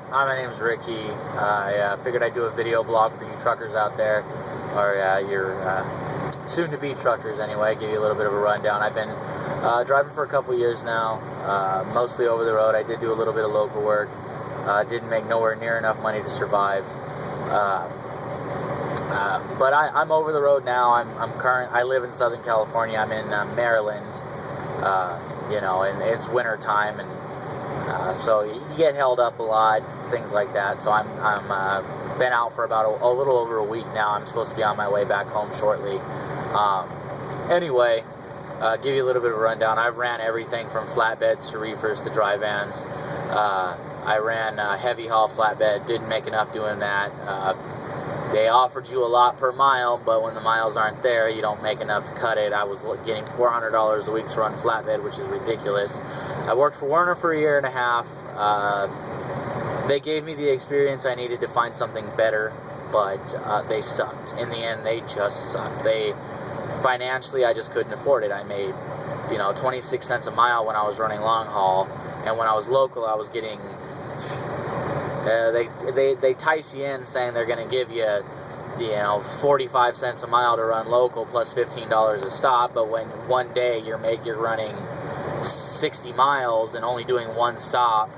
Hi, my name's Ricky. I figured I'd do a video blog for you truckers out there, or your soon-to-be truckers anyway, give you a little bit of a rundown. I've been driving for a couple years now, mostly over the road. I did do a little bit of local work. Didn't make nowhere near enough money to survive. But I'm over the road now. I live in Southern California. I'm in Maryland, and it's winter time, and so you get held up a lot, things like that. So I'm been out for about a little over a week now. I'm supposed to be on my way back home shortly. Anyway, give you a little bit of a rundown. I've ran everything from flatbeds to reefers to dry vans. I ran heavy haul flatbed, didn't make enough doing that. They offered you a lot per mile, but when the miles aren't there, you don't make enough to cut it. I was getting $400 a week to run flatbed, which is ridiculous. I worked for Werner for a year and a half. They gave me the experience I needed to find something better, but they sucked. In the end, they just sucked. Financially, I just couldn't afford it. I made, 26 cents a mile when I was running long haul, and when I was local, I was getting. They tice you in saying they're going to give you, 45 cents a mile to run local plus $15 a stop. But when one day you're running 60 miles and only doing one stop,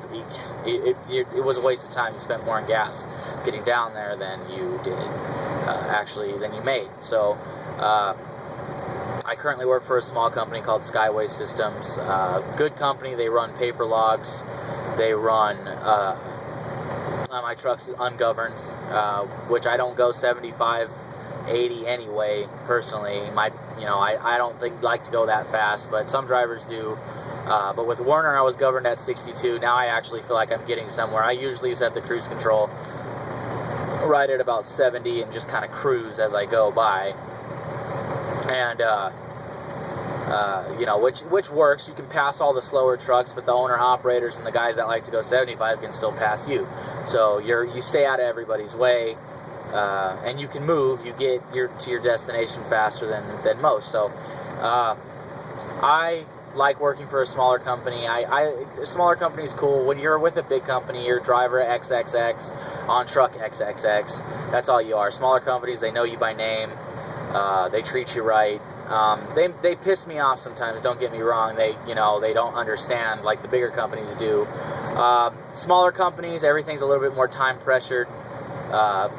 it was a waste of time. You spent more on gas getting down there than you did than you made. So I currently work for a small company called Skyway Systems. Good company. They run paper logs. They run. My truck's ungoverned, which I don't go 75, 80 anyway, personally. I don't like to go that fast, but some drivers do. But with Werner, I was governed at 62. Now I actually feel like I'm getting somewhere. I usually set the cruise control right at about 70 and just kind of cruise as I go by. And, which works. You can pass all the slower trucks, but the owner-operators and the guys that like to go 75 can still pass you. So you stay out of everybody's way, and you can move. You get to your destination faster than most. So I like working for a smaller company. A smaller company is cool. When you're with a big company, you're driver XXX on truck XXX. That's all you are. Smaller companies, they know you by name. They treat you right. They piss me off sometimes, don't get me wrong. They don't understand like the bigger companies do. Smaller companies, everything's a little bit more time pressured.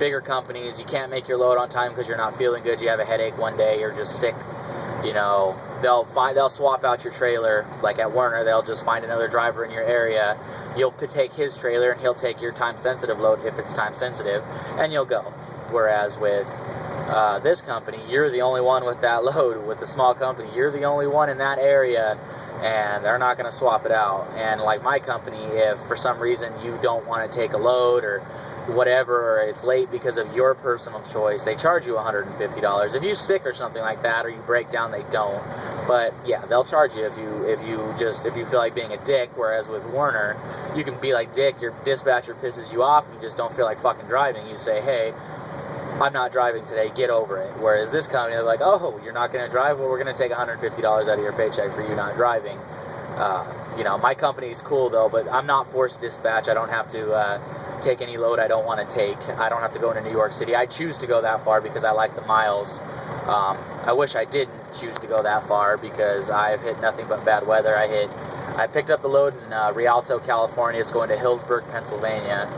Bigger companies, you can't make your load on time because you're not feeling good. You have a headache one day, you're just sick. They'll swap out your trailer. Like at Werner, they'll just find another driver in your area. You'll take his trailer and he'll take your time sensitive load if it's time sensitive, and you'll go. Whereas with this company, you're the only one with that load. With a small company, you're the only one in that area, and they're not going to swap it out. And like my company, if for some reason you don't want to take a load or whatever, or it's late because of your personal choice, they charge you $150. If you're sick or something like that, or you break down, they don't. But yeah, they'll charge you if you feel like being a dick. Whereas with Werner, you can be like Dick. Your dispatcher pisses you off, and you just don't feel like fucking driving. You say, hey, I'm not driving today, get over it. Whereas this company, they're like, oh, you're not going to drive? Well, we're going to take $150 out of your paycheck for you not driving. My company's cool, though, but I'm not forced dispatch. I don't have to take any load I don't want to take. I don't have to go into New York City. I choose to go that far because I like the miles. I wish I didn't choose to go that far because I've hit nothing but bad weather. I picked up the load in Rialto, California. It's going to Hillsburg, Pennsylvania.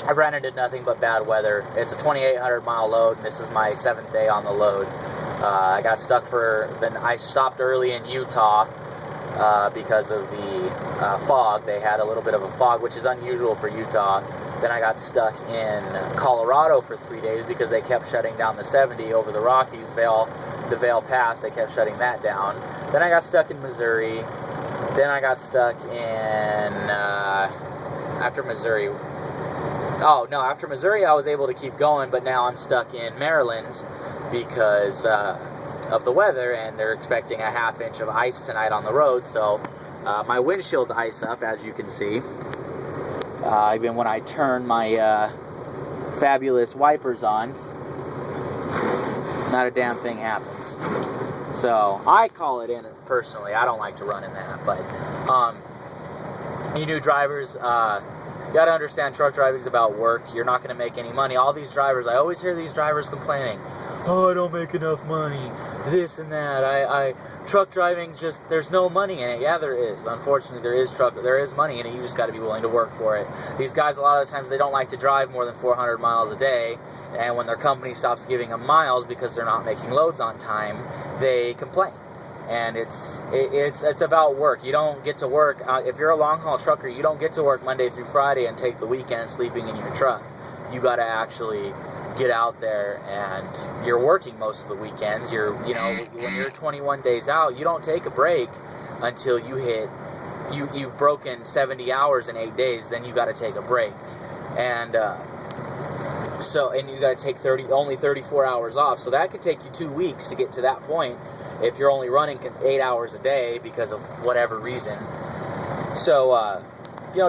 I've ran into nothing but bad weather. It's a 2,800 mile load, and this is my 7th day on the load. I got stuck I stopped early in Utah because of the fog. They had a little bit of a fog, which is unusual for Utah. Then I got stuck in Colorado for 3 days because they kept shutting down the 70 over the Rockies, the Vail Pass. They kept shutting that down. Then I got stuck in Missouri. Then I got stuck in, after Missouri, I was able to keep going, but now I'm stuck in Maryland because of the weather, and they're expecting a ½ inch of ice tonight on the road, so my windshield's ice up, as you can see. Even when I turn my fabulous wipers on, not a damn thing happens. So I call it in personally. I don't like to run in that, but you new drivers, You got to understand, truck driving is about work. You're not going to make any money. All these drivers, I always hear these drivers complaining, oh, I don't make enough money, this and that. Truck driving, just, there's no money in it. Yeah, there is. Unfortunately, there is money in it. You just got to be willing to work for it. These guys, a lot of the times, they don't like to drive more than 400 miles a day, and when their company stops giving them miles because they're not making loads on time, they complain. And it's about work. You don't get to work, if you're a long-haul trucker, you don't get to work Monday through Friday and take the weekend sleeping in your truck. You got to actually get out there, and you're working most of the weekends. When you're 21 days out, you don't take a break until you've broken 70 hours in 8 days. Then you got to take a break, and you got to take only 34 hours off. So that could take you 2 weeks to get to that point if you're only running 8 hours a day because of whatever reason. So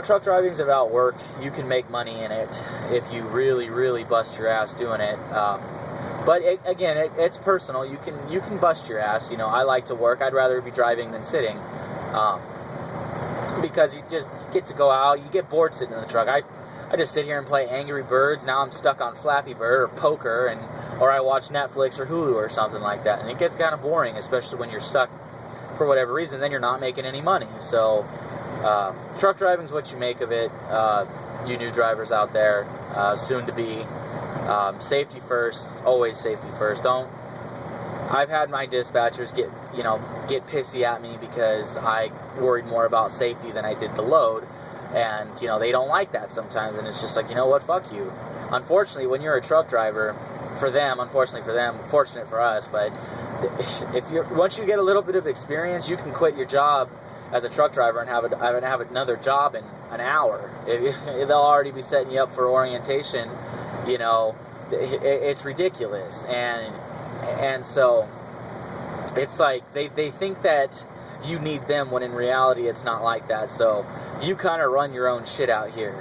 truck driving is about work. You can make money in it if you really, really bust your ass doing it. But it's personal. You can bust your ass. I like to work. I'd rather be driving than sitting, because you just get to go out. You get bored sitting in the truck. I just sit here and play Angry Birds. Now I'm stuck on Flappy Bird or poker, or I watch Netflix or Hulu or something like that. And it gets kind of boring, especially when you're stuck for whatever reason. Then you're not making any money. So truck driving is what you make of it. You new drivers out there, soon to be, safety first, always safety first. I've had my dispatchers get pissy at me because I worried more about safety than I did the load, and they don't like that sometimes, and it's just like, fuck you. Unfortunately, when you're a truck driver, unfortunately for them, fortunate for us, but once you get a little bit of experience, you can quit your job as a truck driver and have another job in an hour. They'll already be setting you up for orientation. It's ridiculous, and so it's like they think that you need them when in reality it's not like that. So you kind of run your own shit out here.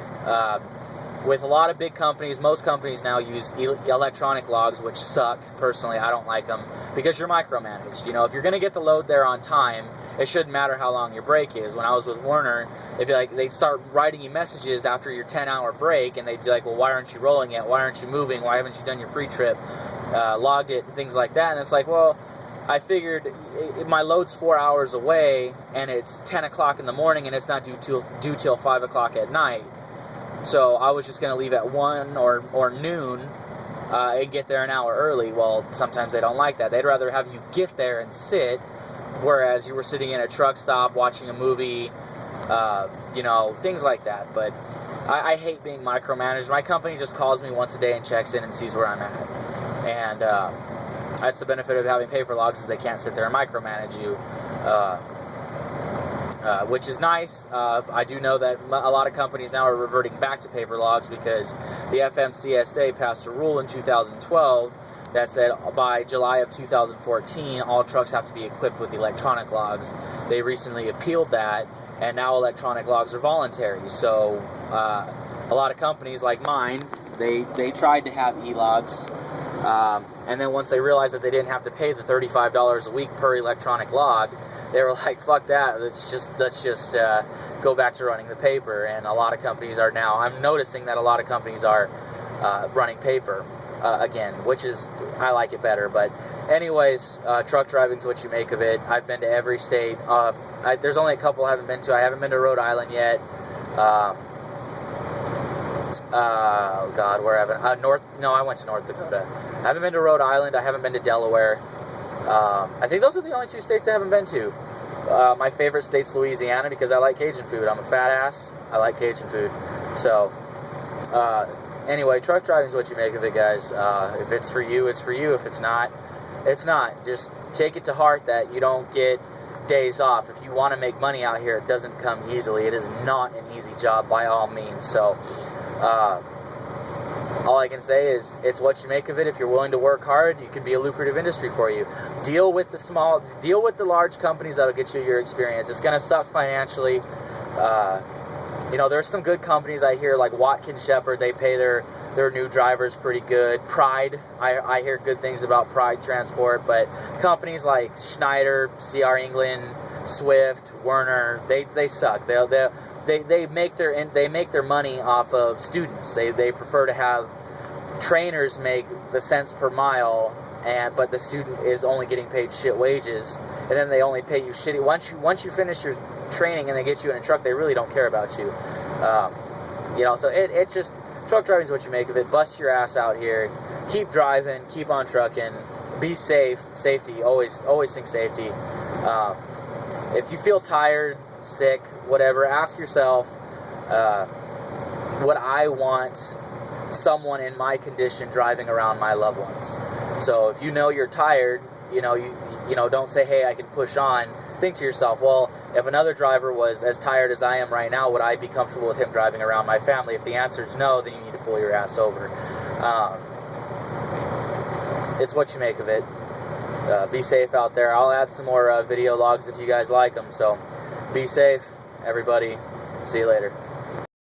With a lot of big companies, most companies now use electronic logs, which suck. Personally, I don't like them because you're micromanaged. If you're going to get the load there on time, it shouldn't matter how long your break is. When I was with Werner, they'd start writing you messages after your 10-hour break, and they'd be like, well, why aren't you rolling yet? Why aren't you moving? Why haven't you done your pre-trip, logged it, and things like that? And it's like, well, I figured my load's 4 hours away, and it's 10 o'clock in the morning, and it's not due till 5 o'clock at night. So I was just going to leave at 1 or noon and get there an hour early. Well, sometimes they don't like that. They'd rather have you get there and sit, whereas you were sitting in a truck stop watching a movie, things like that. But I hate being micromanaged. My company just calls me once a day and checks in and sees where I'm at. And that's the benefit of having paper logs, is they can't sit there and micromanage you, which is nice. I do know that a lot of companies now are reverting back to paper logs because the FMCSA passed a rule in 2012 that said by July of 2014, all trucks have to be equipped with electronic logs. They recently appealed that, and now electronic logs are voluntary. So a lot of companies like mine, they tried to have e-logs, and then once they realized that they didn't have to pay the $35 a week per electronic log, they were like, fuck that, let's just go back to running the paper. And a lot of companies are now, I'm noticing that a lot of companies are running paper again, which is, I like it better. But anyways, truck driving is what you make of it. I've been to every state. There's only a couple I haven't been to. I haven't been to Rhode Island yet. Oh God, where haven't I went to North Dakota. I haven't been to Rhode Island. I haven't been to Delaware. I think those are the only two states I haven't been to. My favorite state's Louisiana because I like Cajun food. I'm a fat ass. I like Cajun food. So, anyway, truck driving is what you make of it, guys. If it's for you, it's for you. If it's not, it's not. Just take it to heart that you don't get days off. If you want to make money out here, it doesn't come easily. It is not an easy job by all means. So, all I can say is it's what you make of it. If you're willing to work hard, it could be a lucrative industry for you. Deal with the large companies that'll get you your experience. It's going to suck financially. There's some good companies I hear, like Watkins Shepherd. They pay their new drivers pretty good. Pride, I hear good things about Pride Transport, but companies like Schneider, CR England, Swift, Werner, they suck. they make their money off of students. They prefer to have trainers make the cents per mile, but the student is only getting paid shit wages, and then they only pay you shitty. Once you finish your training and they get you in a truck, they really don't care about you. So it just, truck driving is what you make of it. Bust your ass out here. Keep driving. Keep on trucking. Be safe. Safety. Always think safety. If you feel tired, sick, whatever, ask yourself, would I want someone in my condition driving around my loved ones? So if you know you're tired, you don't say, hey, I can push on. Think to yourself, well, if another driver was as tired as I am right now, would I be comfortable with him driving around my family? If the answer is no, then you need to pull your ass over. It's what you make of it. Be safe out there. I'll add some more video logs if you guys like them. So be safe, everybody. See you later.